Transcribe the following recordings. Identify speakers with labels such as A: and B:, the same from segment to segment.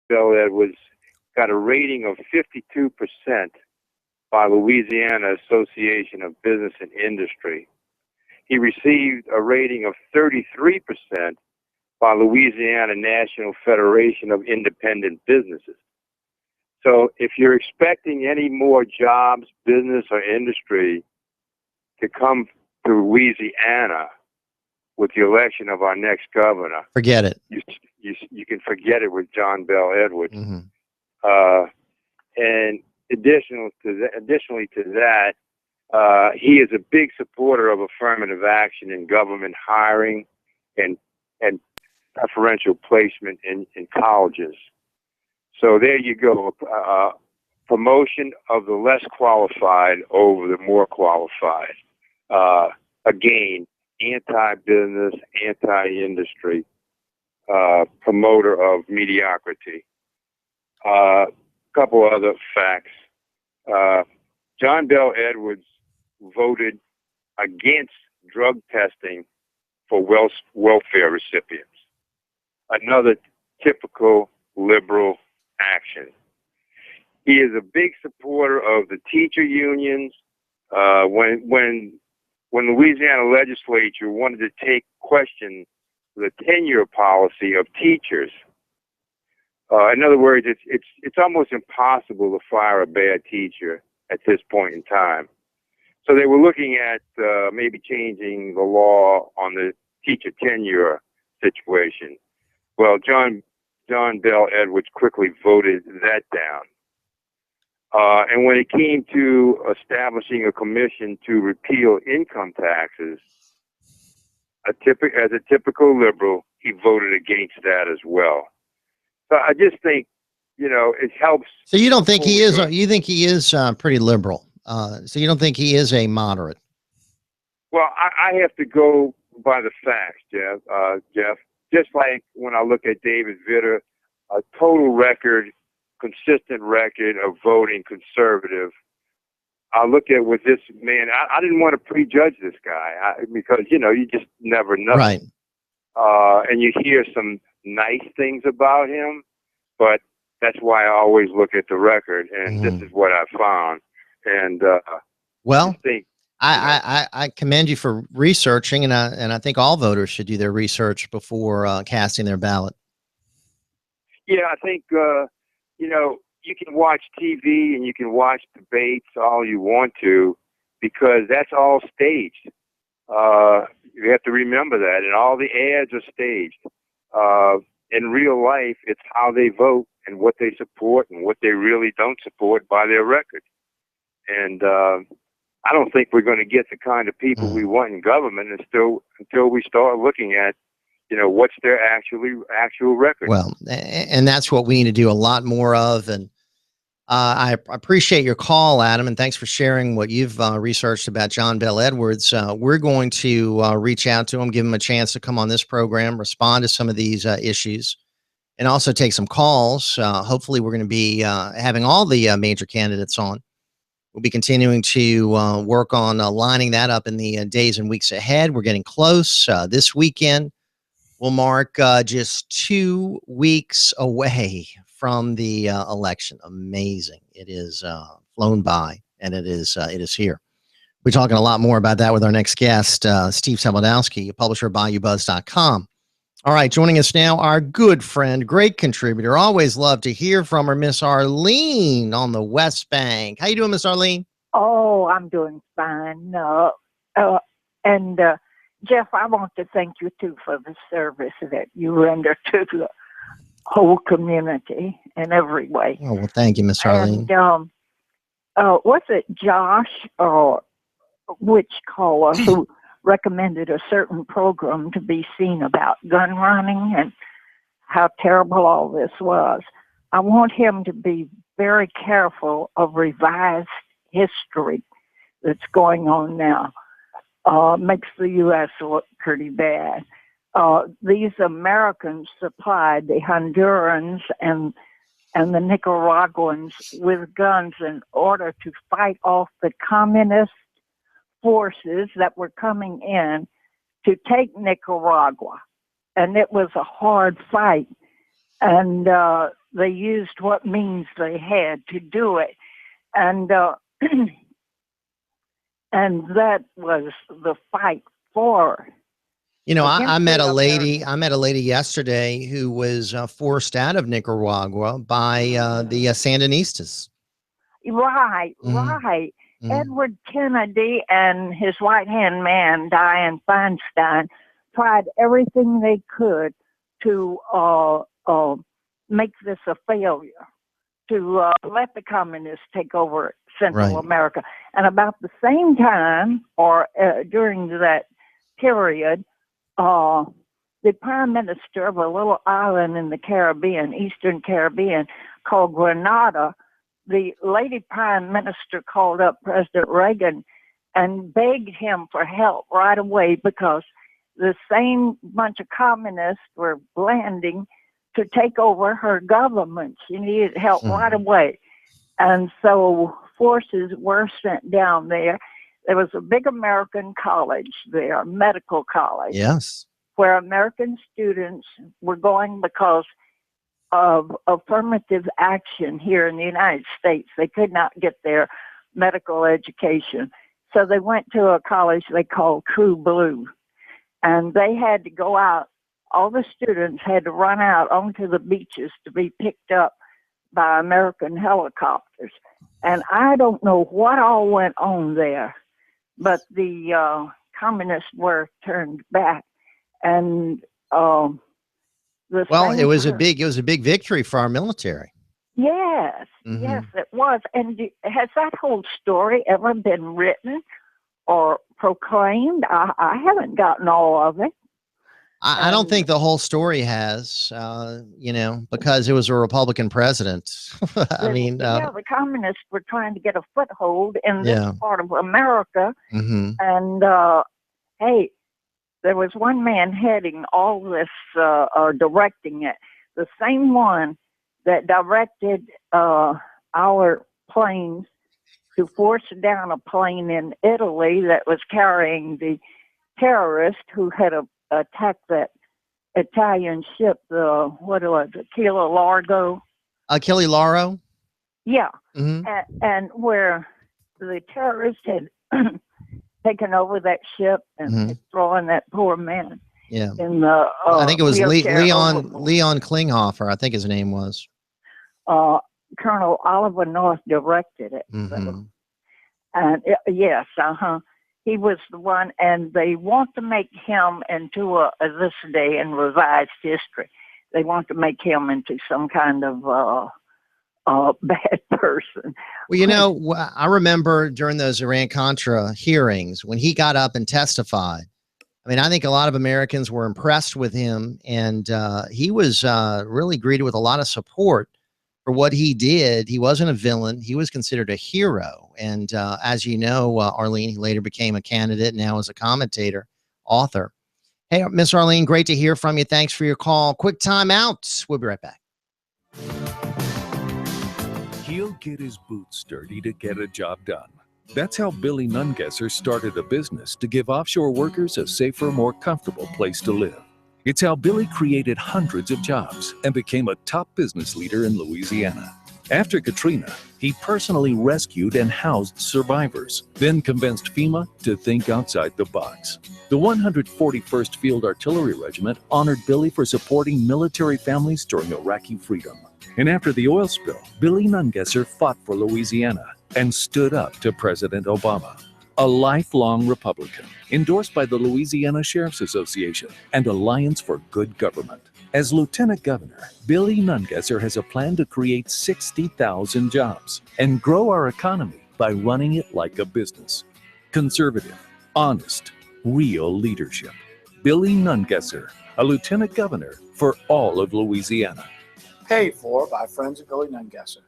A: Bell Edwards got a rating of 52% by Louisiana Association of Business and Industry. He received a rating of 33% by Louisiana National Federation of Independent Businesses. So if you're expecting any more jobs, business, or industry to come to Louisiana with the election of our next governor,
B: forget it.
A: You can forget it with John Bell Edwards.
B: Mm-hmm.
A: And additionally to that, he is a big supporter of affirmative action in government hiring and preferential placement in colleges. So there you go, promotion of the less qualified over the more qualified. Again, anti-business, anti-industry, promoter of mediocrity. Couple other facts. John Bell Edwards voted against drug testing for welfare recipients. Another typical liberal action. He is a big supporter of the teacher unions. When Louisiana legislature wanted to take question the tenure policy of teachers, in other words, it's almost impossible to fire a bad teacher at this point in time. So they were looking at maybe changing the law on the teacher tenure situation. Well, John Bell Edwards quickly voted that down. And when it came to establishing a commission to repeal income taxes, as a typical liberal, he voted against that as well. So I just think, it helps. So
B: you don't think he is? You think he is pretty liberal? So you don't think he is a moderate?
A: Well, I have to go by the facts, Jeff. Just like when I look at David Vitter, a total record, consistent record of voting conservative. I look at with this man, I didn't want to prejudge this guy because, you just never know.
B: Right.
A: And you hear some nice things about him, but that's why I always look at the record, and this is what I found. And
B: I commend you for researching, and I think all voters should do their research before casting their ballot.
A: Yeah, I think you can watch TV and you can watch debates all you want to, because that's all staged. You have to remember that, and all the ads are staged. In real life, it's how they vote and what they support and what they really don't support by their record. And I don't think we're going to get the kind of people we want in government until we start looking at, what's their actual record.
B: Well, and that's what we need to do a lot more of. And I appreciate your call, Adam, and thanks for sharing what you've researched about John Bell Edwards. We're going to reach out to him, give him a chance to come on this program, respond to some of these issues, and also take some calls. Hopefully, we're going to be having all the major candidates on. We'll be continuing to work on lining that up in the days and weeks ahead. We're getting close. This weekend will mark just 2 weeks away from the election. Amazing. It is flown by, and it is here. We're talking a lot more about that with our next guest, Steve Sabludowsky, publisher of Bayoubuzz.com. All right, joining us now, our good friend, great contributor. Always love to hear from her, Miss Arlene on the West Bank. How you doing, Miss Arlene?
C: Oh, I'm doing fine. And Jeff, I want to thank you too for the service that you render to the whole community in every way.
B: Oh, well, thank you, Miss Arlene.
C: And was it Josh or which caller who recommended a certain program to be seen about gun running and how terrible all this was? I want him to be very careful of revised history that's going on now. Makes the U.S. look pretty bad. These Americans supplied the Hondurans and the Nicaraguans with guns in order to fight off the communist forces that were coming in to take Nicaragua. And it was a hard fight. and they used what means they had to do it. And and that was the fight for.
B: I met a lady.
C: Americans.
B: I met a lady yesterday who was forced out of Nicaragua by the Sandinistas.
C: Right,
B: Mhm.
C: right.
B: Mhm.
C: Edward Kennedy and his right-hand man, Dianne Feinstein, tried everything they could to make this a failure, to let the communists take over Central
B: Right.
C: America. And about the same time, or during that period, the prime minister of a little island in the Caribbean, Eastern Caribbean, called Grenada, the lady prime minister called up President Reagan and begged him for help right away because the same bunch of communists were landing to take over her government. She needed help right away. And so forces were sent down there. There was a big American college there, medical college.
B: Yes.
C: Where American students were going because of affirmative action here in the United States. They could not get their medical education. So they went to a college they called True Blue. And they had to go out, all the students had to run out onto the beaches to be picked up by American helicopters. And I don't know what all went on there, but the communists were turned back. And
B: well, it was a big victory for our military.
C: Yes, yes, it was. And has that whole story ever been written or proclaimed? I haven't gotten all of it.
B: I don't think the whole story has, because it was a Republican president. I mean,
C: the communists were trying to get a foothold in this part of America. And hey, there was one man heading all this, or directing it, the same one that directed our planes to force down a plane in Italy that was carrying the terrorist who had attacked that Italian ship, what was it, Kilo Largo?
B: Achille Lauro?
C: Yeah. And where the terrorist had taken over that ship and throwing that poor man in the
B: I think it was Leon
C: overboard.
B: Klinghoffer, I think his name was.
C: Colonel Oliver North directed it. So. And yes, he was the one, and they want to make him into this day in revised history. They want to make him into some kind of bad person.
B: Well, I remember during those Iran-Contra hearings when he got up and testified. I mean, I think a lot of Americans were impressed with him, and he was really greeted with a lot of support for what he did. He wasn't a villain. He was considered a hero. And as you know, Arlene, he later became a candidate, now as a commentator, author. Hey, Miss Arlene, great to hear from you. Thanks for your call. Quick time out. We'll be right back.
D: He'll get his boots dirty to get a job done. That's how Billy Nungesser started a business to give offshore workers a safer, more comfortable place to live. It's how Billy created hundreds of jobs and became a top business leader in Louisiana. After Katrina, he personally rescued and housed survivors, then convinced FEMA to think outside the box. The 141st Field Artillery Regiment honored Billy for supporting military families during Iraqi freedom. And after the oil spill, Billy Nungesser fought for Louisiana and stood up to President Obama. A lifelong Republican, endorsed by the Louisiana Sheriff's Association and Alliance for Good Government. As Lieutenant Governor, Billy Nungesser has a plan to create 60,000 jobs and grow our economy by running it like a business. Conservative, honest, real leadership. Billy Nungesser, a Lieutenant Governor for all of Louisiana.
E: Paid for by friends of Billy Nungesser.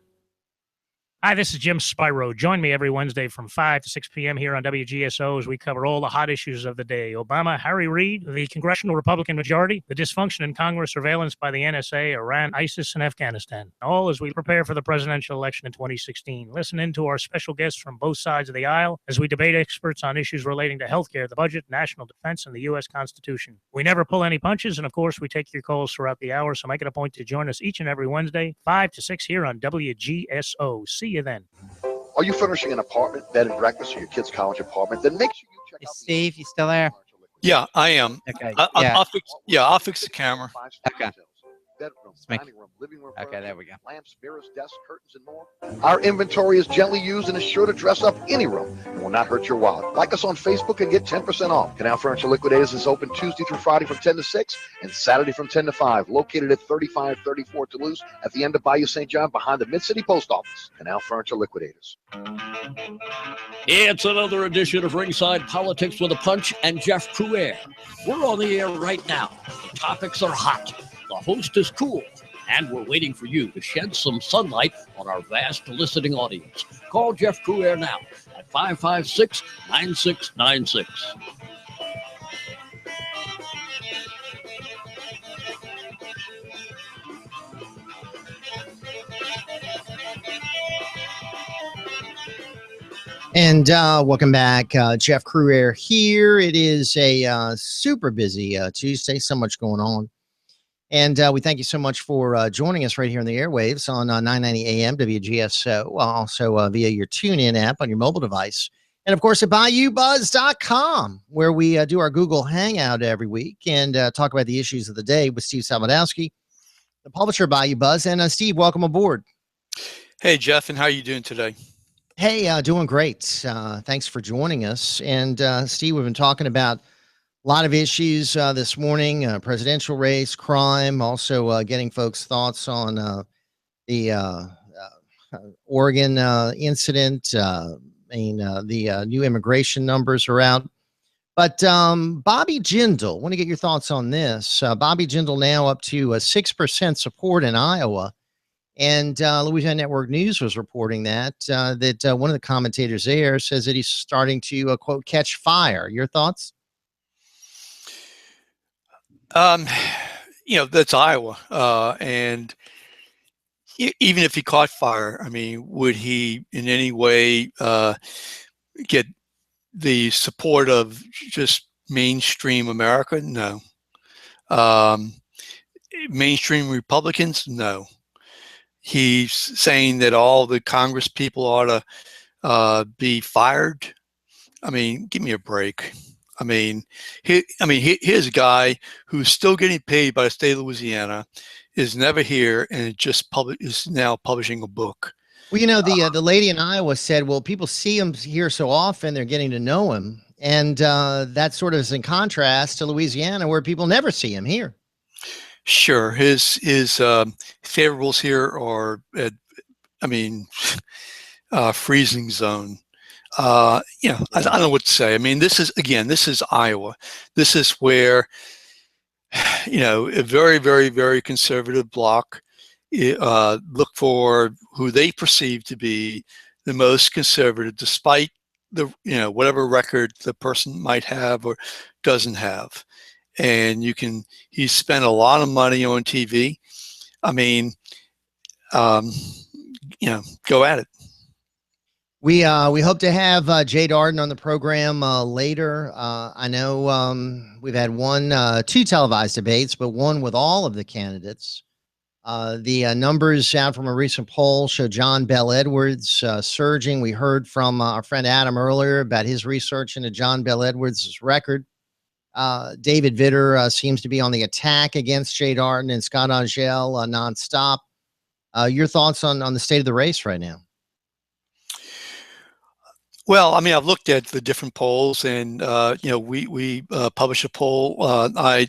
E: Hi, this is Jim Spyro. Join me every Wednesday from 5 to 6 p.m. here on WGSO as we cover all the hot issues of the day. Obama, Harry Reid, the congressional Republican majority, the dysfunction in Congress, surveillance by the NSA, Iran, ISIS, and Afghanistan. All as we prepare for the presidential election in 2016. Listen in to our special guests from both sides of the aisle as we debate experts on issues relating to healthcare, the budget, national defense, and the U.S. Constitution. We never pull any punches, and of course, we take your calls throughout the hour, so make it a point to join us each and every Wednesday, 5 to 6 here on WGSO. See you then.
F: Are you furnishing an apartment, bed and breakfast, or your kid's college apartment? Then make sure you check out
G: Steve, you still there?
H: Yeah, I am.
G: Okay.
H: I'll fix the camera.
F: Okay. Bedroom, dining room, living room.
G: Okay, there we go.
F: Lamps, mirrors, desks, curtains, and more. Our inventory is gently used and is sure to dress up any room and will not hurt your wallet. Like us on Facebook and get 10% off. Canal Furniture Liquidators is open Tuesday through Friday from 10 to 6 and Saturday from 10 to 5. Located at 3534 Toulouse at the end of Bayou St. John behind the Mid-City Post Office. Canal Furniture Liquidators.
I: It's another edition of Ringside Politics with a Punch and Jeff Crouere. We're on the air right now. The topics are hot. The host is cool. And we're waiting for you to shed some sunlight on our vast listening audience. Call Jeff Crouere now at 556-9696.
B: And welcome back. Jeff Crouere here. It is a super busy Tuesday, so much going on. And we thank you so much for joining us right here on the airwaves on 990 AM WGSO, also via your TuneIn app on your mobile device. And, of course, at Bayoubuzz.com, where we do our Google Hangout every week and talk about the issues of the day with Steve Sabludowsky, the publisher of Bayoubuzz. And, Steve, welcome aboard.
H: Hey, Jeff, and how are you doing today?
B: Hey, doing great. Thanks for joining us. And, Steve, we've been talking about a lot of issues this morning, presidential race, crime, also getting folks' thoughts on the Oregon incident. The new immigration numbers are out. But Bobby Jindal, want to get your thoughts on this. Bobby Jindal now up to 6% support in Iowa. And Louisiana Network News was reporting that one of the commentators there says that he's starting to, quote, catch fire. Your thoughts?
H: That's Iowa. And even if he caught fire, I mean, would he in any way get the support of just mainstream America? No. Mainstream Republicans? No. He's saying that all the Congress people ought to be fired. I mean, give me a break. Here's a guy who's still getting paid by the state of Louisiana, is never here, and is now publishing a book.
B: Well, the lady in Iowa said, well, people see him here so often, they're getting to know him. And that sort of is in contrast to Louisiana, where people never see him here.
H: Sure. His favorables here are, freezing zone. I don't know what to say. I mean, this is Iowa. This is where, a very, very, very conservative bloc look for who they perceive to be the most conservative, despite the, whatever record the person might have or doesn't have. And he spent a lot of money on TV. I mean, go at it.
B: We hope to have Jay Darden on the program later. I know we've had two televised debates, but one with all of the candidates. The numbers out from a recent poll show John Bel Edwards surging. We heard from our friend Adam earlier about his research into John Bel Edwards' record. David Vitter seems to be on the attack against Jay Darden and Scott Angel nonstop. Your thoughts on the state of the race right now?
H: Well, I mean, I've looked at the different polls, and we published a poll. I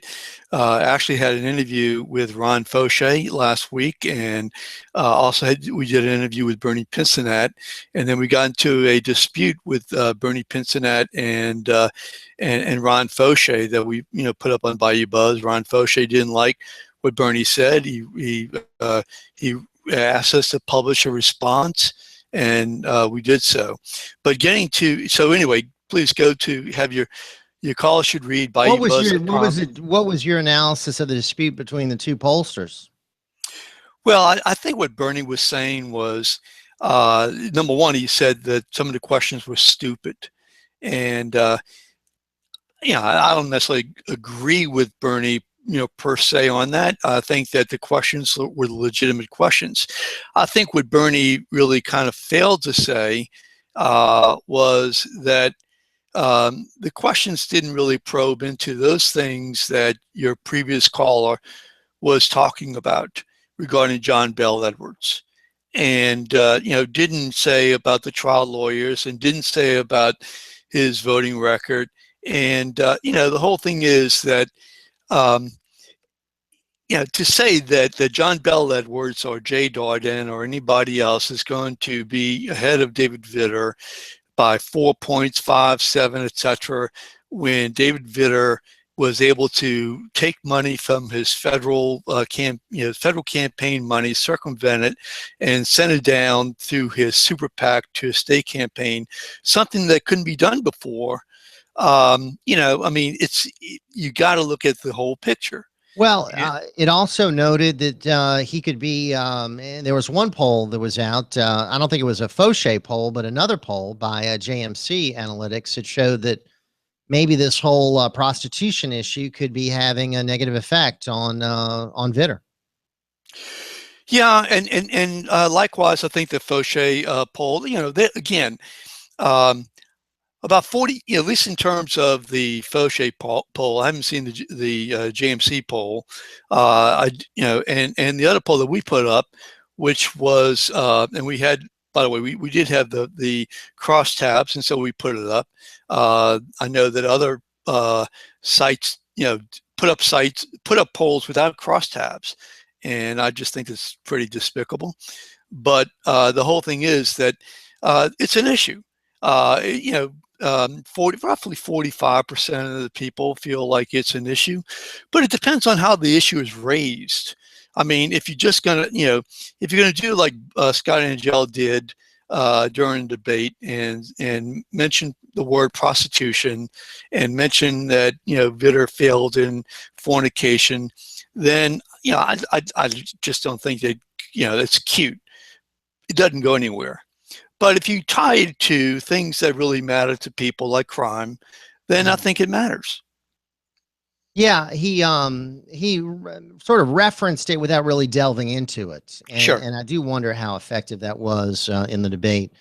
H: actually had an interview with Ron Fauché last week, and we did an interview with Bernie Pincinat, and then we got into a dispute with Bernie Pincinat and Ron Fauché that we put up on Bayoubuzz. Ron Fauché didn't like what Bernie said. He asked us to publish a response. and we did so. But so anyway, please go to have your caller should read Bayoubuzz.
B: What was your analysis of the dispute between the two pollsters?
H: Well, I think what Bernie was saying was, number one, he said that some of the questions were stupid. And, I don't necessarily agree with Bernie, per se on that. I think that the questions were legitimate questions. I think what Bernie really kind of failed to say was that the questions didn't really probe into those things that your previous caller was talking about regarding John Bel Edwards, and didn't say about the trial lawyers, and didn't say about his voting record. And the whole thing is that to say that John Bel Edwards or Jay Darden or anybody else is going to be ahead of David Vitter by 4 points, 5, 7, etc., when David Vitter was able to take money from his federal campaign money, circumvent it, and send it down through his super PAC to his state campaign, something that couldn't be done before. You got to look at the whole picture.
B: Well, it also noted that he could be, there was one poll that was out, I don't think it was a Fauché poll, but another poll by JMC Analytics that showed that maybe this whole prostitution issue could be having a negative effect on Vitter.
H: Yeah, and likewise, I think the Fauché poll, again, about 40, at least in terms of the Fauché poll, I haven't seen the JMC poll, and the other poll that we put up, which was, and we had, by the way, we did have the crosstabs, and so we put it up. I know that other sites, put up polls without crosstabs, and I just think it's pretty despicable. But the whole thing is that it's an issue. Roughly 45% of the people feel like it's an issue, but it depends on how the issue is raised. I mean, if you're just gonna, if you're gonna do like Scott Angel did during the debate and mention the word prostitution and mention that Vitter failed in fornication, then I just don't think that that's cute. It doesn't go anywhere. But if you tie it to things that really matter to people like crime, then I think it matters.
B: Yeah, he sort of referenced it without really delving into it. And,
H: sure.
B: And I do wonder how effective that was in the debate.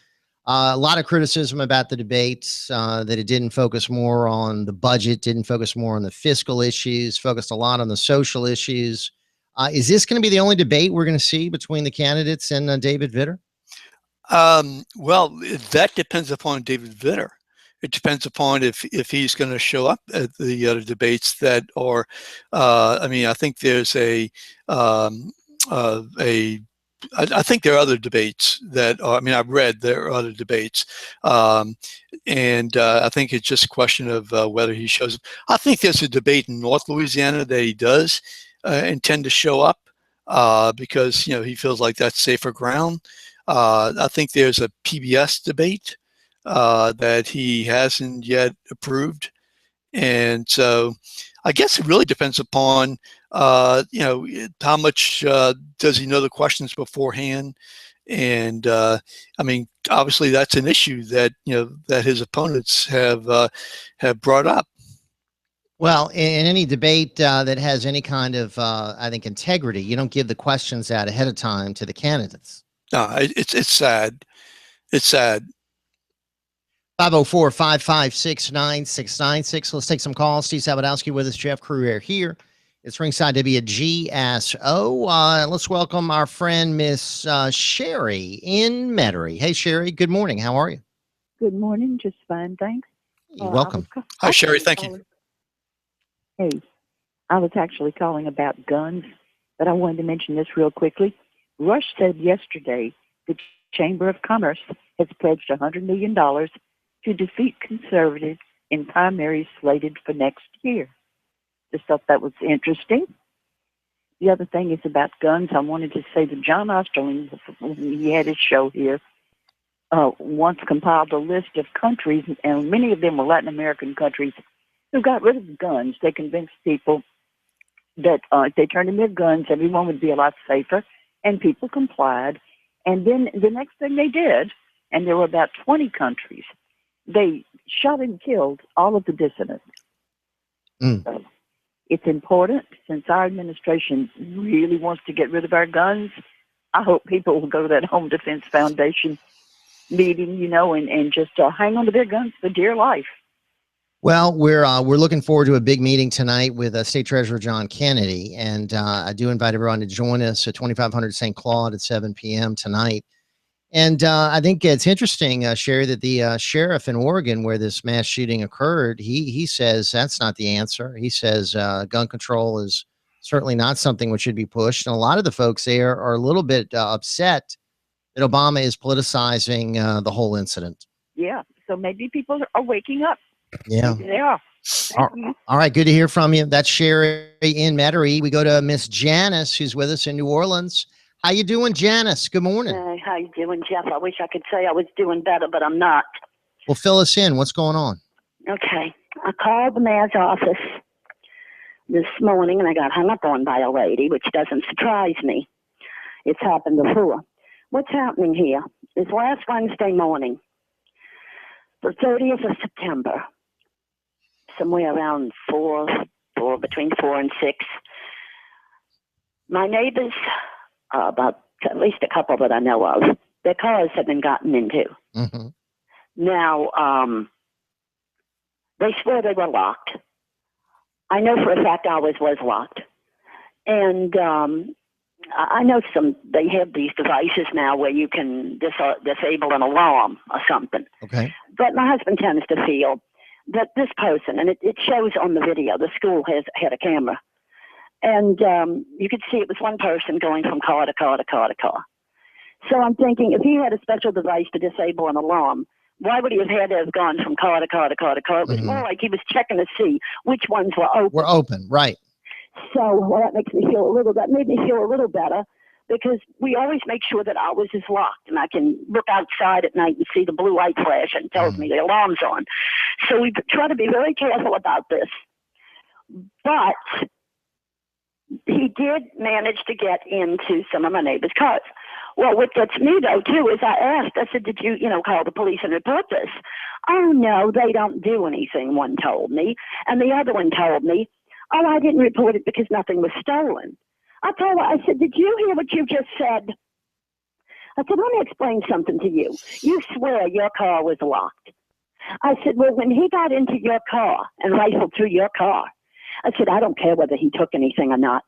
B: A lot of criticism about the debates, that it didn't focus more on the budget, didn't focus more on the fiscal issues, focused a lot on the social issues. Is this going to be the only debate we're going to see between the candidates and David Vitter?
H: Well, that depends upon David Vitter. It depends upon if he's going to show up at the other debates that are. I think there's I think there are other debates that are. I've read there are other debates, and I think it's just a question of whether he shows up. I think there's a debate in North Louisiana that he does intend to show up because he feels like that's safer ground. I think there's a PBS debate that he hasn't yet approved. And so I guess it really depends upon, how much does he know the questions beforehand? And obviously that's an issue that, that his opponents have brought up.
B: Well, in any debate that has any kind of, I think, integrity, you don't give the questions out ahead of time to the candidates.
H: No, it's sad. It's sad.
B: 504-556-9696. Let's take some calls. Steve Sabludowsky with us, Jeff Crouere here. It's Ringside WGSO. Let's welcome our friend, Miss Sherry in Metairie. Hey, Sherry, good morning. How are you?
G: Good morning. Just fine, thanks.
B: You're welcome.
H: Hi, Sherry. Thank you.
G: Hey, I was actually calling about guns, but I wanted to mention this real quickly. Rush said yesterday the Chamber of Commerce has pledged $100 million to defeat conservatives in primaries slated for next year. Just thought that was interesting. The other thing is about guns. I wanted to say that John Osterling, when he had his show here, once compiled a list of countries, and many of them were Latin American countries, who got rid of guns. They convinced people that if they turned in their guns, everyone would be a lot safer, and people complied. And then the next thing they did, and there were about 20 countries, they shot and killed all of the dissidents. So it's important, since our administration really wants to get rid of our guns. I hope people will go to that Home Defense Foundation meeting, and just hang on to their guns for dear life.
B: Well, we're looking forward to a big meeting tonight with State Treasurer John Kennedy, and I do invite everyone to join us at 2500 St. Claude at 7 p.m. tonight. And I think it's interesting, Sherry, that the sheriff in Oregon, where this mass shooting occurred, he says that's not the answer. He says gun control is certainly not something which should be pushed. And a lot of the folks there are a little bit upset that Obama is politicizing the whole incident.
G: Yeah, so maybe people are waking up.
B: Yeah.
G: Maybe they are.
B: All right, good to hear from you. That's Sherry in Metairie. We go to Miss Janice, who's with us in New Orleans. How you doing, Janice? Good morning.
J: How you doing, Jeff? I wish I could say I was doing better, but I'm not.
B: Well, fill us in. What's going on?
J: Okay. I called the mayor's office this morning, and I got hung up on by a lady, which doesn't surprise me. It's happened before. What's happening here is last Wednesday morning, the 30th of September, somewhere around between 4 and 6, my neighbors, about at least a couple that I know of, their cars have been gotten into.
B: Mm-hmm.
J: Now, they swear they were locked. I know for a fact ours was locked. And I know they have these devices now where you can disable an alarm or something.
B: Okay.
J: But my husband tends to feel that this person, and it shows on the video, the school had a camera, and you could see it was one person going from car to car to car to car. So I'm thinking, if he had a special device to disable an alarm, why would he have had to have gone from car to car to car to car? It was more like he was checking to see which ones were open.
B: We're open, right.
J: So that made me feel a little better, because we always make sure that ours is locked, and I can look outside at night and see the blue light flash and tells me the alarm's on. So we try to be very careful about this. But he did manage to get into some of my neighbors' cars. Well, what gets me, though, too, is I said, did you, call the police and report this? Oh, no, they don't do anything, one told me. And the other one told me, oh, I didn't report it because nothing was stolen. I told her, I said, did you hear what you just said? I said, let me explain something to you. You swear your car was locked. I said, well, when he got into your car and rifled through your car, I said, I don't care whether he took anything or not.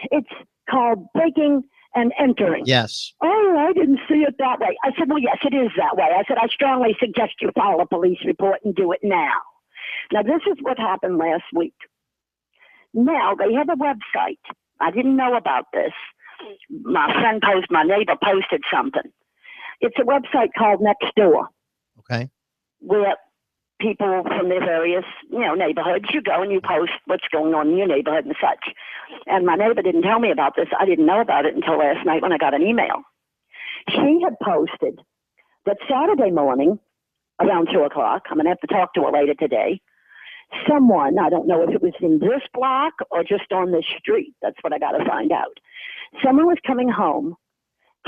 J: It's called breaking and entering.
B: Yes.
J: Oh, I didn't see it that way. I said, well, yes, it is that way. I said, I strongly suggest you file a police report and do it now. Now, this is what happened last week. Now, they have a website. I didn't know about this. My neighbor posted something. It's a website called Nextdoor.
B: Okay.
J: Where people from their various, neighborhoods, you go and you post what's going on in your neighborhood and such. And my neighbor didn't tell me about this. I didn't know about it until last night when I got an email. She had posted that Saturday morning around 2 o'clock, I'm going to have to talk to her later today, someone, I don't know if it was in this block or just on this street, that's what I got to find out. Someone was coming home,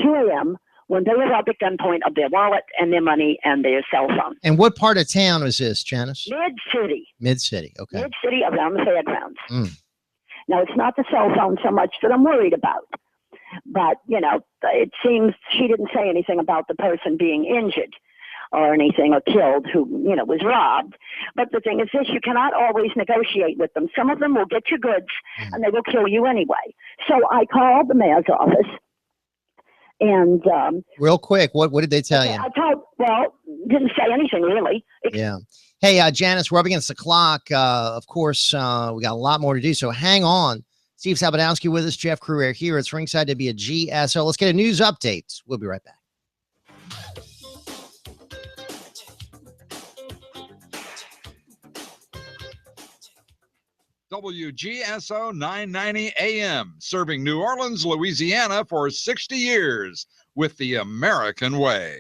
J: 2 a.m., when they were robbed at gunpoint of their wallet and their money and their cell phone.
B: And what part of town is this, Janice?
J: Mid-city.
B: Mid-city, okay.
J: Mid-city around the fairgrounds. Now, it's not the cell phone so much that I'm worried about. But, it seems she didn't say anything about the person being injured or anything or killed who, was robbed. But the thing is this, you cannot always negotiate with them. Some of them will get your goods and they will kill you anyway. So I called the mayor's office. And
B: real quick, what did they tell you?
J: Didn't say anything really.
B: Yeah. Hey, Janice, we're up against the clock. Of course, we got a lot more to do, so hang on. Steve Sabludowsky with us, Jeff Crouere here. It's ringside WGSO. Let's get a news update. We'll be right back.
K: WGSO 990 AM, serving New Orleans, Louisiana for 60 years with the American way.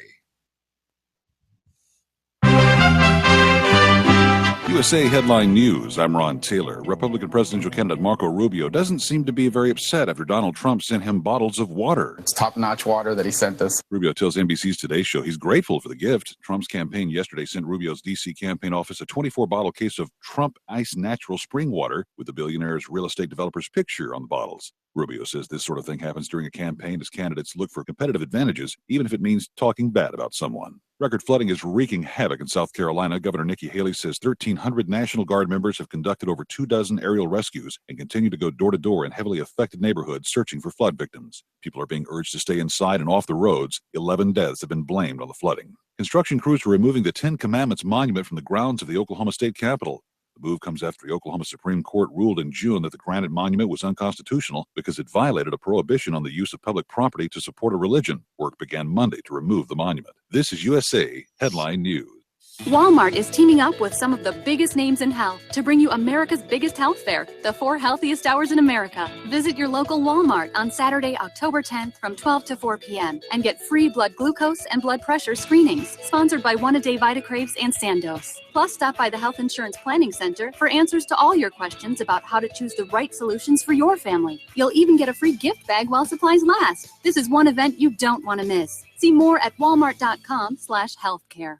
L: USA Headline News. I'm Ron Taylor. Republican presidential candidate Marco Rubio doesn't seem to be very upset after Donald Trump sent him bottles of water.
M: It's top-notch water that he sent us.
L: Rubio tells NBC's Today Show he's grateful for the gift. Trump's campaign yesterday sent Rubio's D.C. campaign office a 24-bottle case of Trump Ice Natural Spring Water with the billionaire's real estate developer's picture on the bottles. Rubio says this sort of thing happens during a campaign as candidates look for competitive advantages, even if it means talking bad about someone. Record flooding is wreaking havoc in South Carolina. Governor Nikki Haley says 1,300 National Guard members have conducted over 24 aerial rescues and continue to go door to door in heavily affected neighborhoods searching for flood victims. People are being urged to stay inside and off the roads. 11 deaths have been blamed on the flooding. Construction crews are removing the Ten Commandments monument from the grounds of the Oklahoma State Capitol. The move comes after the Oklahoma Supreme Court ruled in June that the granite monument was unconstitutional because it violated a prohibition on the use of public property to support a religion. Work began Monday to remove the monument. This is USA Headline News.
N: Walmart is teaming up with some of the biggest names in health to bring you America's biggest health fair, the 4 healthiest hours in America. Visit your local Walmart on Saturday, October 10th from 12 to 4 p.m. and get free blood glucose and blood pressure screenings, sponsored by One A Day Vitacraves and Sandoz. Plus, stop by the Health Insurance Planning Center for answers to all your questions about how to choose the right solutions for your family. You'll even get a free gift bag while supplies last. This is one event you don't want to miss. See more at walmart.com/healthcare.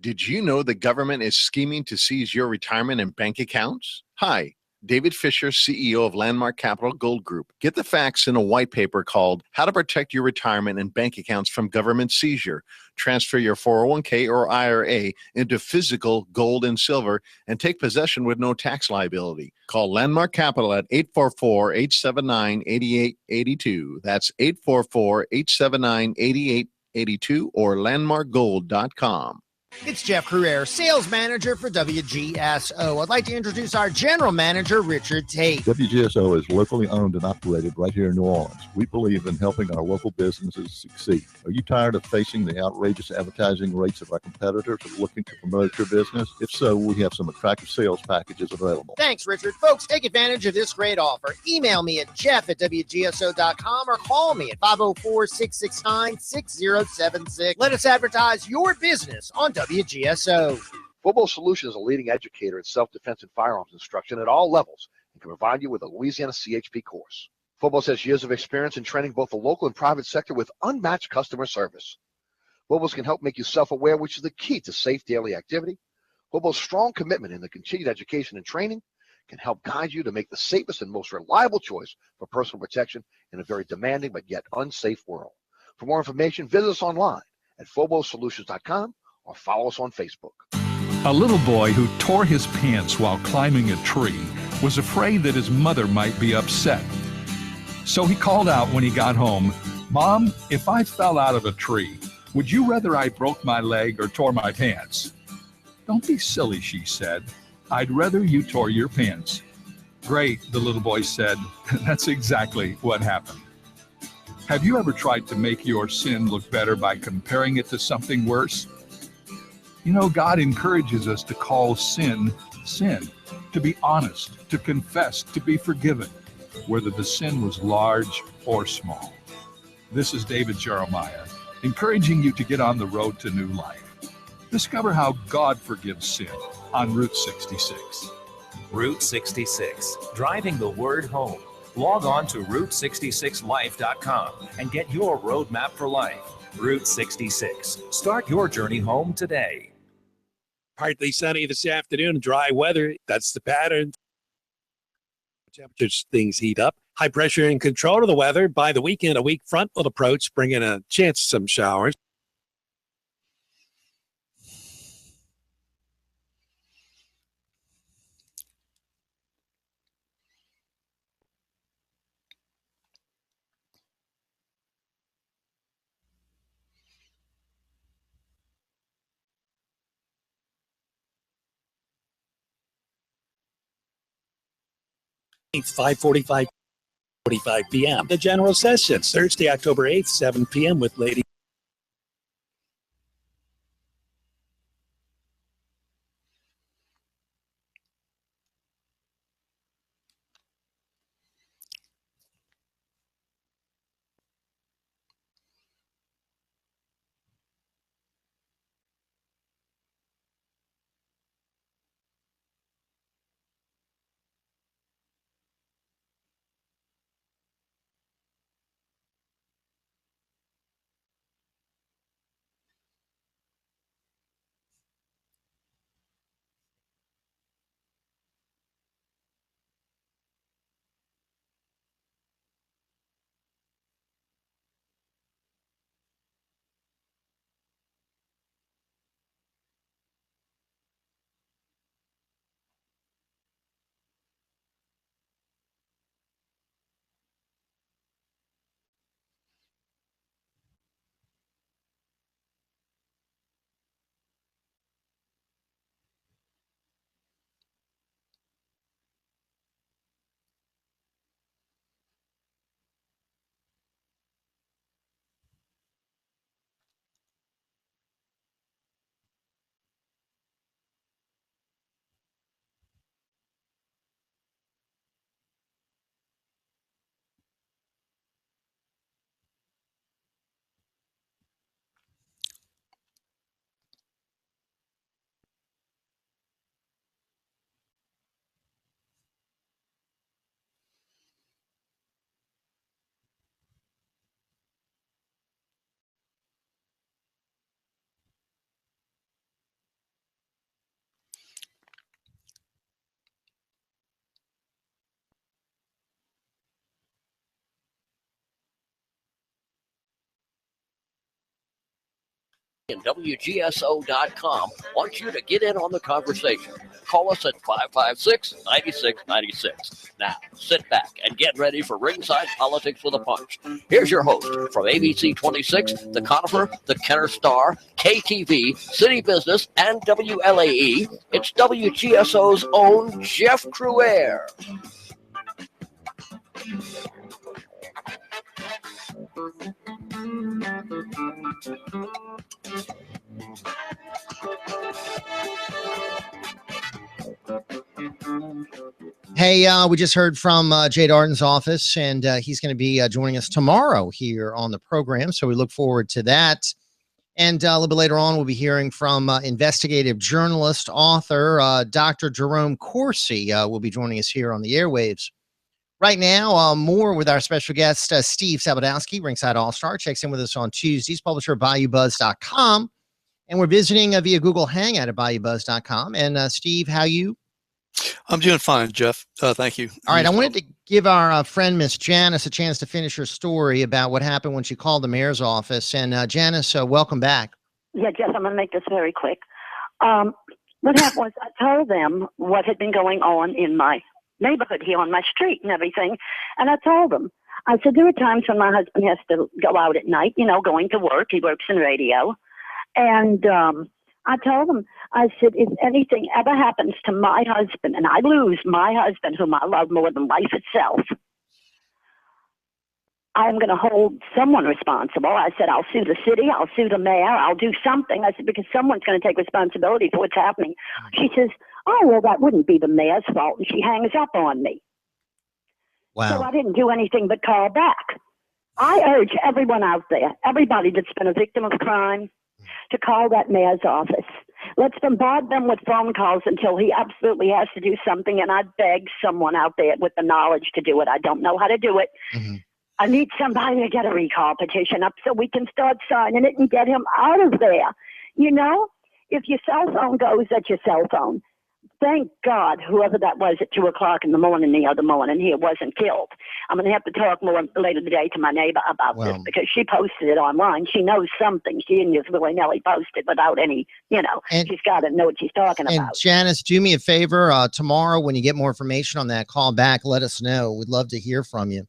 O: Did you know the government is scheming to seize your retirement and bank accounts? Hi, David Fisher, CEO of Landmark Capital Gold Group. Get the facts in a white paper called How to Protect Your Retirement and Bank Accounts from Government Seizure. Transfer your 401k or IRA into physical gold and silver and take possession with no tax liability. Call Landmark Capital at 844-879-8882. That's 844-879-8882 or landmarkgold.com.
B: It's Jeff Crouere, sales manager for WGSO. I'd like to introduce our general manager, Richard Tate.
P: WGSO is locally owned and operated right here in New Orleans. We believe in helping our local businesses succeed. Are you tired of facing the outrageous advertising rates of our competitors and looking to promote your business? If so, we have some attractive sales packages available.
B: Thanks, Richard. Folks, take advantage of this great offer. Email me at jeff@wgso.com or call me at 504-669-6076. Let us advertise your business on WGSO.
F: Football Solutions is a leading educator in self-defense and firearms instruction at all levels and can provide you with a Louisiana CHP course. Football has years of experience in training both the local and private sector with unmatched customer service. Footballs can help make you self-aware, which is the key to safe daily activity. Football's strong commitment in the continued education and training can help guide you to make the safest and most reliable choice for personal protection in a very demanding but yet unsafe world. For more information, visit us online at footballsolutions.com or follow us on Facebook.
D: A little boy who tore his pants while climbing a tree was afraid that his mother might be upset. So he called out when he got home, "Mom, if I fell out of a tree, would you rather I broke my leg or tore my pants?" "Don't be silly," she said. "I'd rather you tore your pants." "Great," the little boy said. "That's exactly what happened." Have you ever tried to make your sin look better by comparing it to something worse? You know, God encourages us to call sin, sin, to be honest, to confess, to be forgiven, whether the sin was large or small. This is David Jeremiah, encouraging you to get on the road to new life. Discover how God forgives sin on Route 66.
Q: Route 66, driving the word home. Log on to Route66Life.com and get your roadmap for life. Route 66. Start your journey home today.
R: Partly sunny this afternoon, dry weather. That's the pattern. Temperatures, things heat up. High pressure in control of the weather. By the weekend, a weak front will approach, bringing a chance of some showers. It's 5:45 p.m. The general session, Thursday, October 8th, 7 p.m. with Lady.
I: and WGSO.com wants you to get in on the conversation. Call us at 556-9696. Now, sit back and get ready for Ringside Politics with a Punch. Here's your host from ABC 26, the Conifer, the Kenner Star, KTV, City Business, and WLAE. It's WGSO's own Jeff Crouere.
B: Hey, we just heard from Jay Darden's office, and he's going to be joining us tomorrow here on the program. So we look forward to that. And a little bit later on, we'll be hearing from investigative journalist, author, Dr. Jerome Corsi will be joining us here on the airwaves. Right now, more with our special guest, Steve Sabludowsky, Ringside All-Star, checks in with us on Tuesdays, publisher of Bayoubuzz.com. And we're visiting via Google Hangout at Bayoubuzz.com. And Steve, how you?
H: I'm doing fine, Jeff. Thank you.
B: All right. I wanted to give our friend, Miss Janice, a chance to finish her story about what happened when she called the mayor's office. And Janice, welcome back.
J: Yeah, Jeff, I'm going to make this very quick. What happened was I told them what had been going on in my neighborhood here on my street and everything. And I told them, I said, there are times when my husband has to go out at night, you know, going to work. He works in radio. And I told them, I said, if anything ever happens to my husband and I lose my husband, whom I love more than life itself, I'm going to hold someone responsible. I said, I'll sue the city. I'll sue the mayor. I'll do something. I said, because someone's going to take responsibility for what's happening. She says, oh, well, that wouldn't be the mayor's fault. And she hangs up on me.
B: Wow.
J: So I didn't do anything but call back. I urge everyone out there, everybody that's been a victim of crime, to call that mayor's office. Let's bombard them with phone calls until he absolutely has to do something. And I beg someone out there with the knowledge to do it. I don't know how to do it.
B: Mm-hmm.
J: I need somebody to get a recall petition up so we can start signing it and get him out of there. You know, if your cell phone goes, that's your cell phone. Thank God, whoever that was at 2 o'clock in the morning the other morning here wasn't killed. I'm going to have to talk more later today to my neighbor about this because she posted it online. She knows something. She didn't just willy-nilly post it without any, you know, she's got to know what she's talking
B: And
J: about.
B: Janice, do me a favor. Tomorrow, when you get more information on that, call back. Let us know. We'd love to hear from you.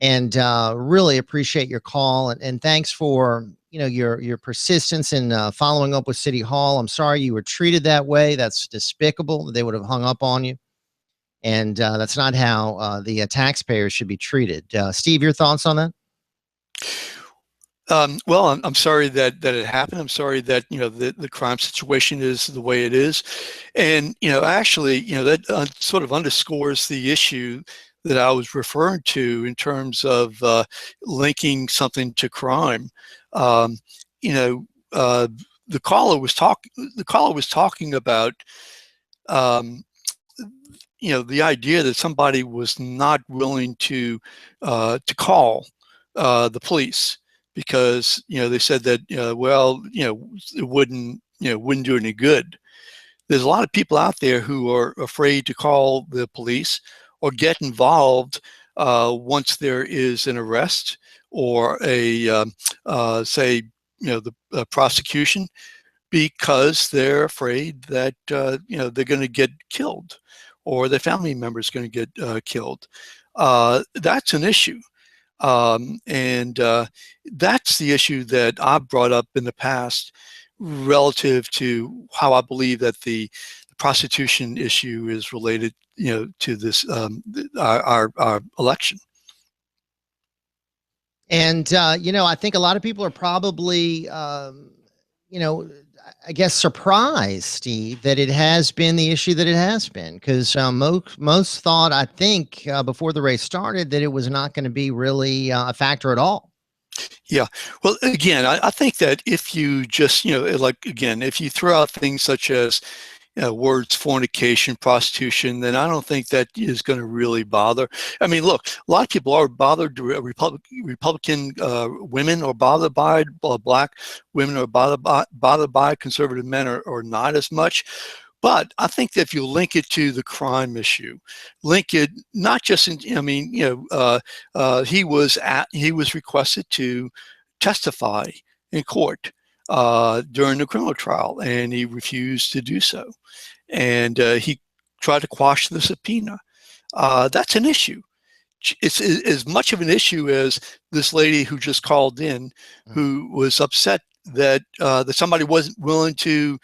B: And really appreciate your call. And thanks for, you know, your persistence in following up with City Hall. I'm sorry you were treated that way. That's despicable. They would have hung up on you. And that's not how the taxpayers should be treated. Steve, your thoughts on that?
H: Well, I'm sorry that it happened. I'm sorry that, you know, the crime situation is the way it is. And, you know, actually, you know, that sort of underscores the issue that I was referring to in terms of linking something to crime. You know, the caller was talking about, you know, the idea that somebody was not willing to call the police because, you know, they said that, well, you know, it wouldn't do any good. There's a lot of people out there who are afraid to call the police or get involved once there is an arrest or a say, you know, the prosecution, because they're afraid that you know, they're going to get killed or their family member is going to get killed. That's an issue, and that's the issue that I've brought up in the past relative to how I believe that the prostitution issue is related, you know, to this our election.
B: And you know, I think a lot of people are probably you know, I guess surprised, Steve, that it has been the issue that it has been, because most thought, I think, before the race started, that it was not going to be really a factor at all.
H: Yeah. Well, again, I think that if you just, you know, like, again, if you throw out things such as, you know, words fornication, prostitution, then I don't think that is going to really bother. I mean, look, a lot of people are bothered. Republican women are bothered by it. Black women are bothered by it. Conservative men are not as much. But I think that if you link it to the crime issue, link it not just in, I mean, you know, he was requested to testify in court during the criminal trial, and he refused to do so. And he tried to quash the subpoena. That's an issue. It's as much of an issue as this lady who just called in, who was upset that that somebody wasn't willing to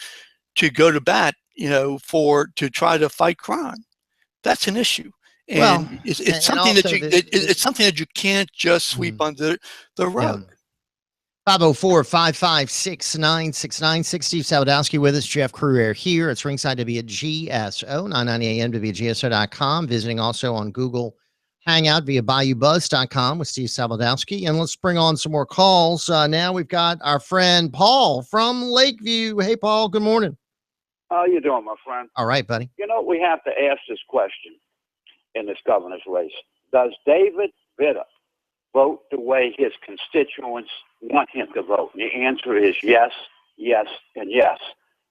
H: go to bat, to try to fight crime. That's an issue. And it's something that it's something that you can't just sweep under the rug.
B: 504-556-9696. Steve Sabludowsky with us. Jeff Crouere here. It's Ringside WGSO, 990 AM, WGSO.com. Visiting also on Google Hangout via Bayoubuzz.com with Steve Sabludowsky. And let's bring on some more calls. Now we've got our friend Paul from Lakeview. Hey, Paul. Good morning.
S: How you doing, my friend?
B: All right, buddy.
S: We have to ask this question in this governor's race. Does David Vitter vote the way his constituents want him to vote? And the answer is yes, yes, and yes.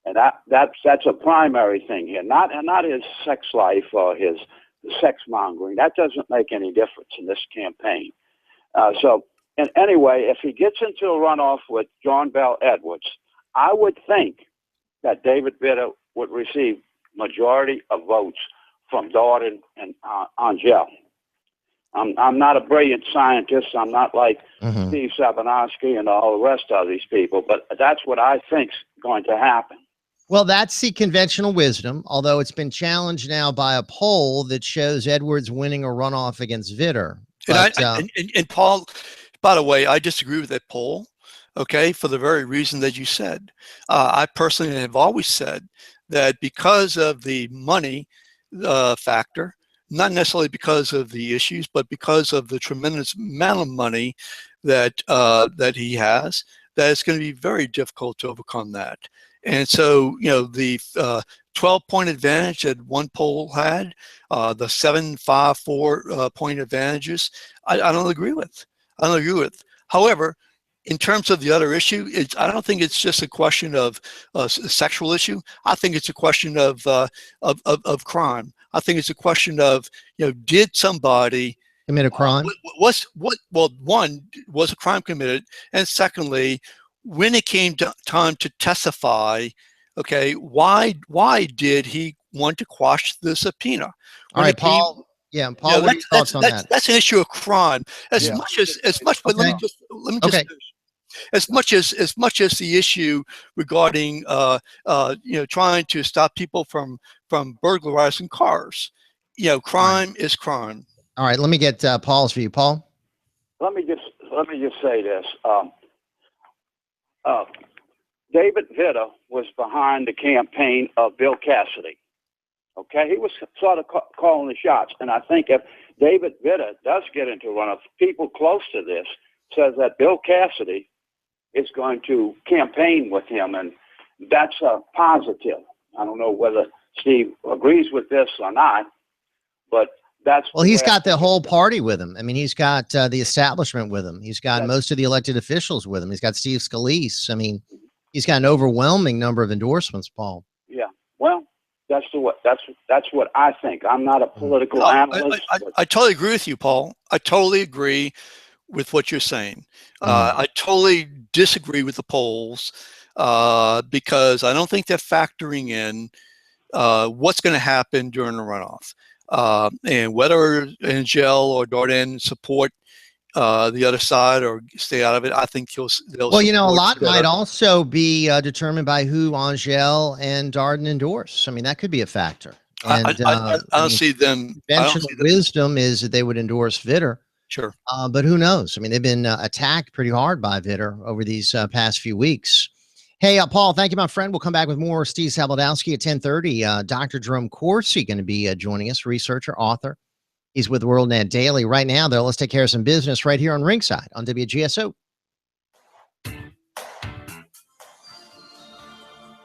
S: And that's a primary thing here. Not his sex life or his sex mongering. That doesn't make any difference in this campaign. And anyway, if he gets into a runoff with John Bel Edwards, I would think that David Vitter would receive majority of votes from Darden and Angel. I'm not a brilliant scientist. I'm not like Steve Sabludowsky and all the rest of these people, but that's what I think's going to happen.
B: Well, that's the conventional wisdom, although it's been challenged now by a poll that shows Edwards winning a runoff against Vitter. But,
H: and Paul, by the way, I disagree with that poll, okay, for the very reason that you said. I personally have always said that because of the money factor, not necessarily because of the issues, but because of the tremendous amount of money that he has, that it's going to be very difficult to overcome that. And so, the 12-point advantage that one poll had, the 7-5-4 point advantages, I don't agree with. However, in terms of the other issue, I don't think it's just a question of a sexual issue. I think it's a question of crime. I think it's a question of, did somebody
B: commit a crime?
H: One, was a crime committed? And secondly, when it came time to testify, okay, why did he want to quash the subpoena?
B: All right, Paul. Yeah, Paul, what are your thoughts on that?
H: That's an issue of crime. But let me just finish. As much as the issue regarding trying to stop people from burglarizing cars, crime is crime.
B: All right, let me get Paul's view. Paul,
S: let me just say this. David Vitter was behind the campaign of Bill Cassidy. Okay, he was sort of calling the shots, and I think if David Vitter does get into a runoff, people close to this says that Bill Cassidy is going to campaign with him, and that's a positive. I don't know whether Steve agrees with this or not, but that's...
B: Well, he's got the whole party with him. I mean, he's got the establishment with him. He's got most of the elected officials with him. He's got Steve Scalise. I mean, he's got an overwhelming number of endorsements, Paul.
S: Yeah, well, that's what I think. I'm not a political analyst.
H: I totally agree with you, Paul. I totally agree with what you're saying. I totally disagree with the polls because I don't think they're factoring in what's going to happen during the runoff and whether Angel or Darden support the other side or stay out of it. I think they'll
B: well, a lot might also be determined by who Angel and Darden endorse. I mean, that could be a factor. And
H: I don't see them.
B: Conventional wisdom is that they would endorse Vitter.
H: Sure.
B: But who knows? I mean, they've been attacked pretty hard by Vitter over these past few weeks. Hey, Paul, thank you, my friend. We'll come back with more Steve Sabludowsky at 10:30. Dr. Jerome Corsi going to be joining us, researcher, author. He's with WorldNet Daily. Right now, though, let's take care of some business right here on Ringside on WGSO.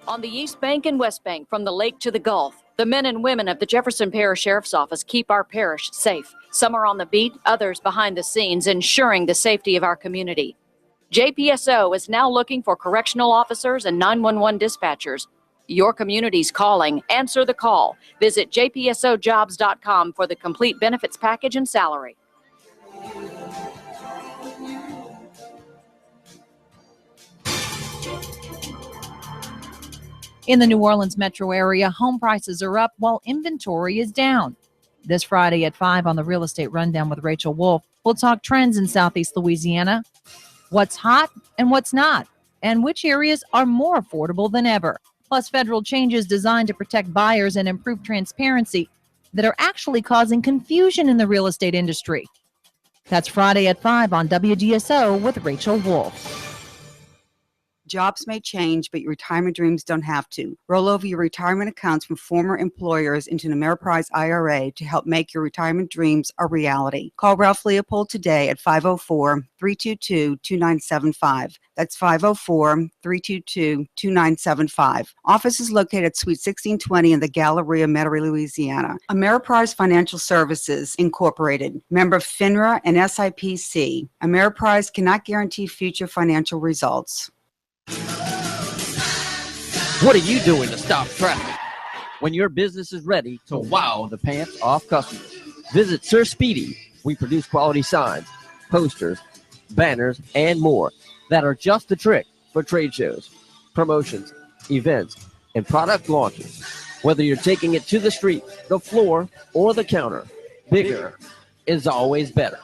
T: On the East Bank and West Bank, from the lake to the Gulf, the men and women of the Jefferson Parish Sheriff's Office keep our parish safe. Some are on the beat, others behind the scenes, ensuring the safety of our community. JPSO is now looking for correctional officers and 911 dispatchers. Your community's calling. Answer the call. Visit jpsojobs.com for the complete benefits package and salary.
U: In the New Orleans metro area, home prices are up while inventory is down. This Friday at 5 on the Real Estate Rundown with Rachel Wolf, we'll talk trends in Southeast Louisiana, what's hot and what's not, and which areas are more affordable than ever. Plus, federal changes designed to protect buyers and improve transparency that are actually causing confusion in the real estate industry. That's Friday at 5 on WGSO with Rachel Wolf.
V: Jobs may change, but your retirement dreams don't have to. Roll over your retirement accounts from former employers into an Ameriprise IRA to help make your retirement dreams a reality. Call Ralph Leopold today at 504-322-2975. That's 504-322-2975. Office is located at Suite 1620 in the Galleria, Metairie, Louisiana. Ameriprise Financial Services, Incorporated, member FINRA and SIPC. Ameriprise cannot guarantee future financial results.
I: What are you doing to stop traffic when your business is ready to wow the pants off customers? Visit Sir Speedy. We produce quality signs, posters, banners, and more that are just the trick for trade shows, promotions, events, and product launches. Whether you're taking it to the street, the floor, or the counter, bigger is always better.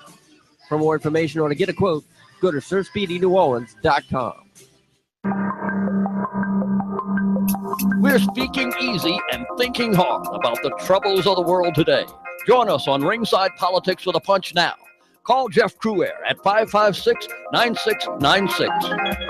I: For more information or to get a quote, go to SirSpeedyNewOrleans.com. We're speaking easy and thinking hard about the troubles of the world today. Join us on Ringside Politics with a Punch now. Call Jeff Crouere at 556-9696.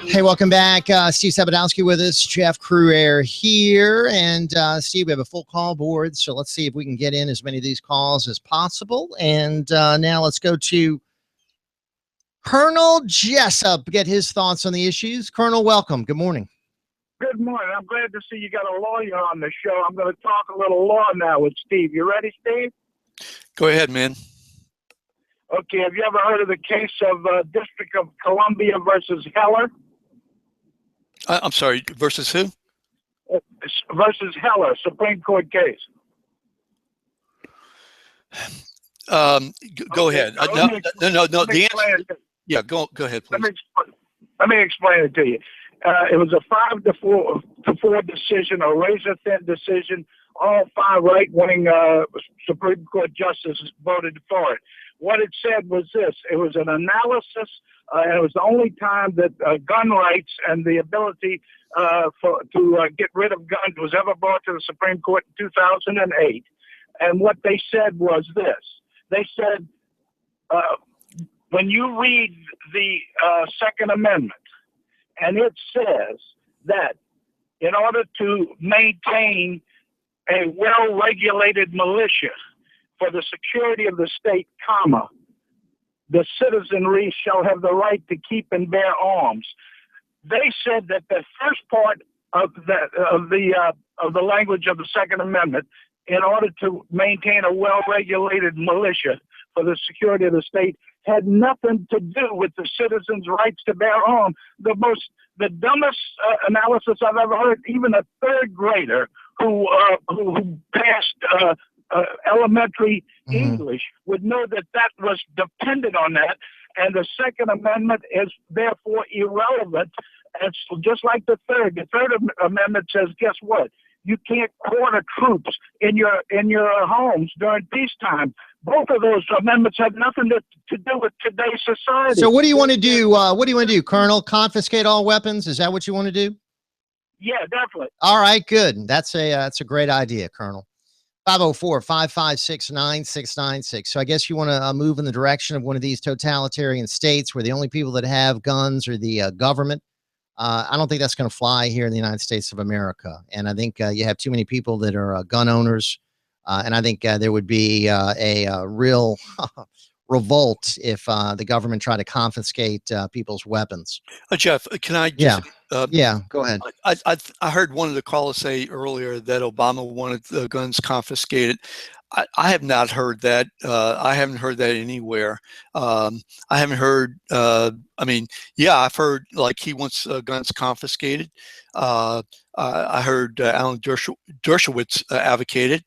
B: Hey, welcome back. Steve Sabludowsky with us, Jeff Crouere here. And Steve, we have a full call board, so let's see if we can get in as many of these calls as possible. And now let's go to Colonel Jessup, get his thoughts on the issues. Colonel, welcome. Good morning.
W: Good morning. I'm glad to see you got a lawyer on the show. I'm going to talk a little law now with Steve. You ready, Steve?
H: Go ahead, man.
W: Okay. Have you ever heard of the case of District of Columbia versus Heller?
H: I'm sorry, versus who?
W: Versus Heller, Supreme Court case.
H: Go ahead. No. The answer. Yeah, go ahead, please.
W: Let me explain it to you. It was a 5-4 decision, a razor-thin decision. All 5 right-wing Supreme Court justices voted for it. What it said was this. It was an analysis, and it was the only time that gun rights and the ability to get rid of guns was ever brought to the Supreme Court in 2008. And what they said was this. They said, when you read the Second Amendment, and it says that in order to maintain a well-regulated militia for the security of the state, comma, the citizenry shall have the right to keep and bear arms. They said that the first part of the language of the Second Amendment, in order to maintain a well-regulated militia for the security of the state, had nothing to do with the citizens' rights to bear arms. The dumbest analysis I've ever heard, even a third grader who passed elementary English would know that that was dependent on that. And the Second Amendment is therefore irrelevant. It's just like the Third. The Third Amendment says, guess what? You can't quarter troops in your homes during peacetime. Both of those amendments have nothing to do with today's society.
B: So what do you want to do? What do you want to do, Colonel? Confiscate all weapons? Is that what you want to do?
W: Yeah, definitely.
B: All right, good. That's a great idea, Colonel. 504-556-9696. So I guess you want to move in the direction of one of these totalitarian states where the only people that have guns are the government. I don't think that's going to fly here in the United States of America. And I think you have too many people that are gun owners. And I think there would be a real revolt if the government tried to confiscate people's weapons.
H: Jeff, can I
B: Yeah.
H: just?
B: Yeah, go ahead.
H: I heard one of the callers say earlier that Obama wanted the guns confiscated. I have not heard that. I haven't heard that anywhere. I haven't heard. I mean, yeah, I've heard like he wants guns confiscated. I heard Alan Dershowitz advocated.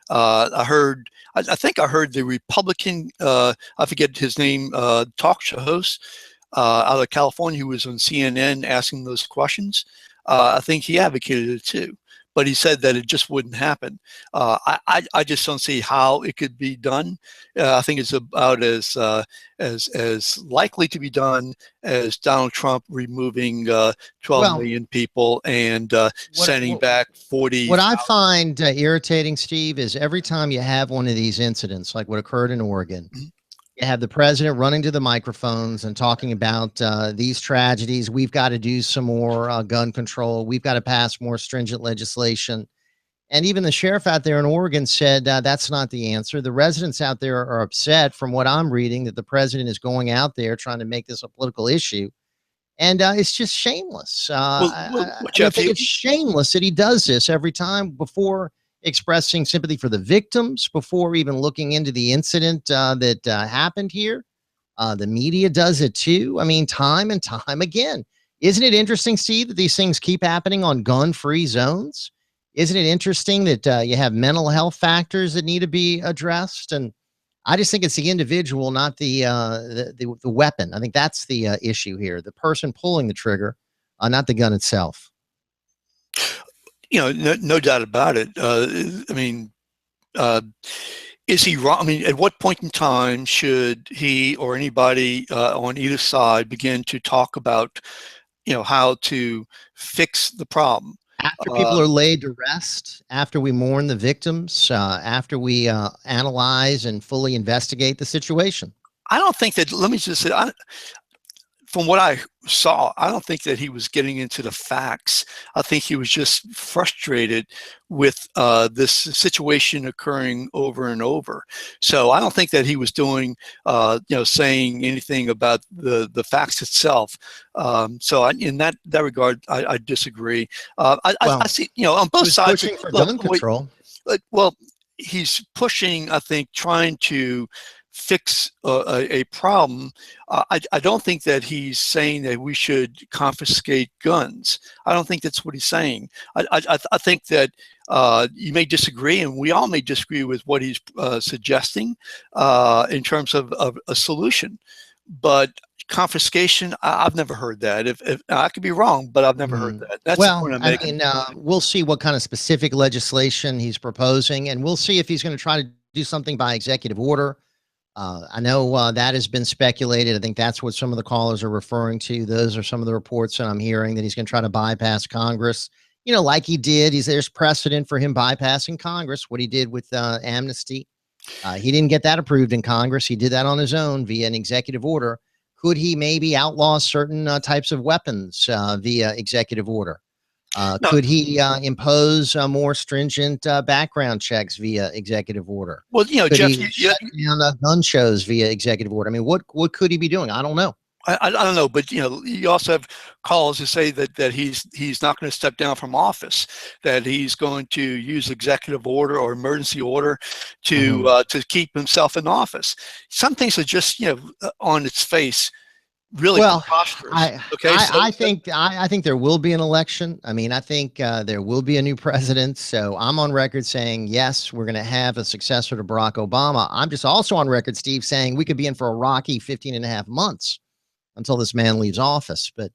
H: I heard. I think I heard the Republican. I forget his name. Talk show host out of California who was on CNN asking those questions. I think he advocated it too, but he said that it just wouldn't happen. I just don't see how it could be done. I think it's about as likely to be done as Donald Trump removing 12 million people and sending back 40.
B: What I find irritating, Steve, is every time you have one of these incidents, like what occurred in Oregon, you have the president running to the microphones and talking about these tragedies. We've got to do some more gun control. We've got to pass more stringent legislation. And even the sheriff out there in Oregon said that's not the answer. The residents out there are upset, from what I'm reading, that the president is going out there trying to make this a political issue. And it's just shameless. I
H: Jeff,
B: think it's shameless that he does this every time before expressing sympathy for the victims, before even looking into the incident that happened here. The media does it too. I mean, time and time again. Isn't it interesting, Steve, that these things keep happening on gun-free zones? Isn't it interesting that you have mental health factors that need to be addressed? And I just think it's the individual, not the weapon. I think that's the issue here. The person pulling the trigger, not the gun itself.
H: You know, no doubt about it. I mean, is he wrong? I mean, at what point in time should he or anybody on either side begin to talk about, you know, how to fix the problem?
B: After people are laid to rest, after we mourn the victims, after we analyze and fully investigate the situation.
H: I don't think that, let me just say, from what I saw, I don't think that he was getting into the facts. I think he was just frustrated with this situation occurring over and over. So I don't think that he was doing, saying anything about the facts itself. So in that regard, I disagree. I see, on both sides.
B: Pushing for gun control.
H: Well, he's pushing, I think, trying to fix a problem. I don't think that he's saying that we should confiscate guns. I don't think that's what he's saying. I think that you may disagree, and we all may disagree with what he's suggesting in terms of a solution. But confiscation, I've never heard that. If I could be wrong, but I've never heard that. That's the point I'm making.
B: We'll see what kind of specific legislation he's proposing, and we'll see if he's going to try to do something by executive order. I know that has been speculated. I think that's what some of the callers are referring to. Those are some of the reports that I'm hearing, that he's going to try to bypass Congress, like he did. There's precedent for him bypassing Congress, what he did with amnesty. He didn't get that approved in Congress. He did that on his own via an executive order. Could he maybe outlaw certain types of weapons via executive order? Could he impose more stringent background checks via executive order?
H: Well,
B: could
H: Jeff,
B: he shut down gun shows via executive order? I mean, what could he be doing? I don't know.
H: I don't know, but you also have calls who say that he's not going to step down from office, that he's going to use executive order or emergency order to keep himself in office. Some things are just on its face really preposterous.
B: I think there will be an election. I mean, I think there will be a new president. So I'm on record saying, yes, we're going to have a successor to Barack Obama. I'm just also on record, Steve, saying we could be in for a rocky 15 and a half months until this man leaves office. But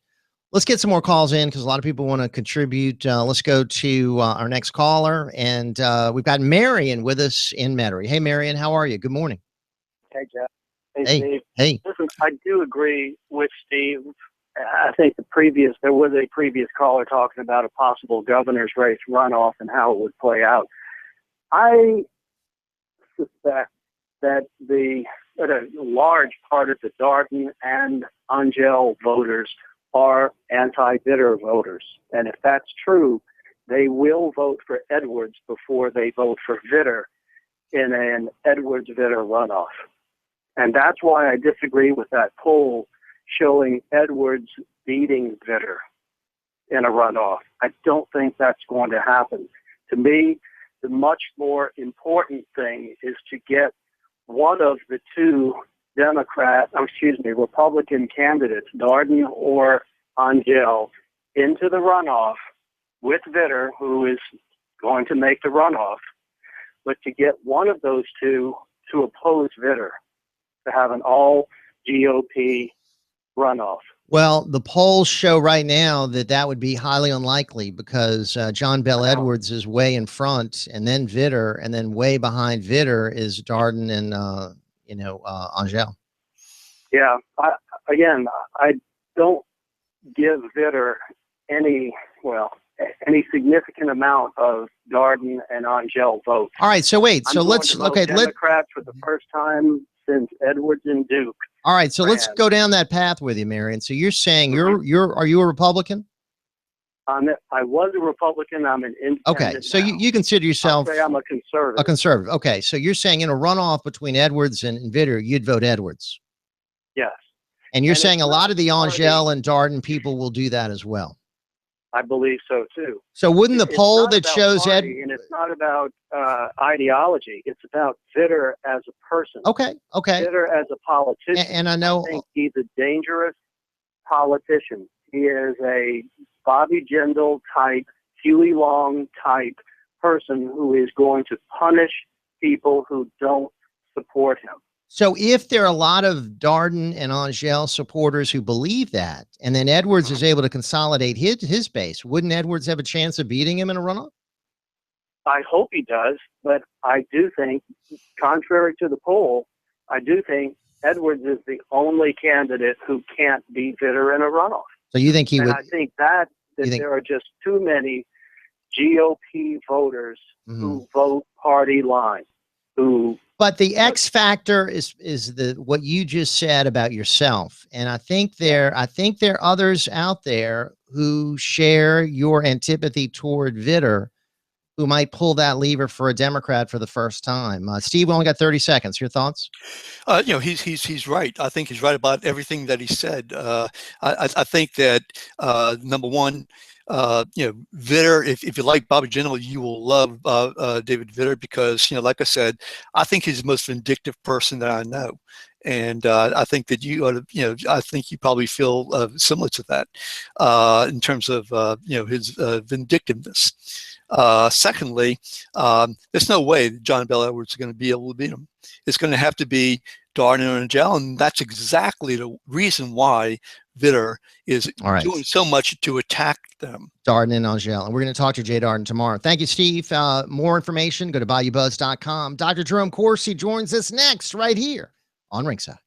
B: let's get some more calls in, because a lot of people want to contribute. Let's go to our next caller. And we've got Marion with us in Metairie. Hey, Marion, how are you? Good morning.
A: Hey, Jeff. Hey, Steve.
B: Hey.
A: Listen, I do agree with Steve. I think there was a previous caller talking about a possible governor's race runoff and how it would play out. I suspect that a large part of the Darden and Angel voters are anti-Vitter voters. And if that's true, they will vote for Edwards before they vote for Vitter in an Edwards-Vitter runoff. And that's why I disagree with that poll showing Edwards beating Vitter in a runoff. I don't think that's going to happen. To me, the much more important thing is to get one of the two Republican candidates, Darden or Angel, into the runoff with Vitter, who is going to make the runoff, but to get one of those two to oppose Vitter, to have an all GOP runoff.
B: Well, the polls show right now that would be highly unlikely because John Bel Edwards is way in front, and then Vitter, and then way behind Vitter is Darden and Angel.
A: Yeah, I don't give Vitter any significant amount of Darden and Angel votes.
B: All right, so wait, so let's
A: Democrats for the first time since Edwards and Duke.
B: All right, so let's go down that path with you, Marion. So you're saying are you a Republican?
A: I was a Republican. I'm an independent.
B: Okay, so you consider yourself?
A: I'll say I'm a conservative.
B: A conservative. Okay, so you're saying in a runoff between Edwards and Vitter, you'd vote Edwards.
A: Yes.
B: And you're saying a lot of the Angel and Darden people will do that as well.
A: I believe so too.
B: So wouldn't the poll that shows
A: and it's not about ideology. It's about Vitter as a person.
B: Okay.
A: Vitter as a politician.
B: And I know
A: I think he's a dangerous politician. He is a Bobby Jindal type, Huey Long type person who is going to punish people who don't support him.
B: So if there are a lot of Darden and Angel supporters who believe that, and then Edwards is able to consolidate his base, wouldn't Edwards have a chance of beating him in a runoff?
A: I hope he does, but I do think, contrary to the poll, I do think Edwards is the only candidate who can't beat Vitter in a runoff.
B: So you think he would?
A: I think that there are just too many GOP voters who vote party line,
B: But the X factor is what you just said about yourself, and I think there are others out there who share your antipathy toward Vitter, who might pull that lever for a Democrat for the first time. Steve, we only got 30 seconds. Your thoughts?
H: He's right. I think he's right about everything that he said. I think that number one, Vitter, if you like Bobby Jindal, you will love David Vitter because, like I said, I think he's the most vindictive person that I know. And I think that you ought to, I think you probably feel similar to that in terms of, his vindictiveness. Secondly, there's no way that John Bel Edwards is going to be able to beat him. It's going to have to be Darden and Angel, and that's exactly the reason why Vitter is doing so much to attack them.
B: Darden and Angel. And we're going to talk to Jay Darden tomorrow. Thank you, Steve. More information, go to Bayoubuzz.com. Dr. Jerome Corsi joins us next right here on Ringside.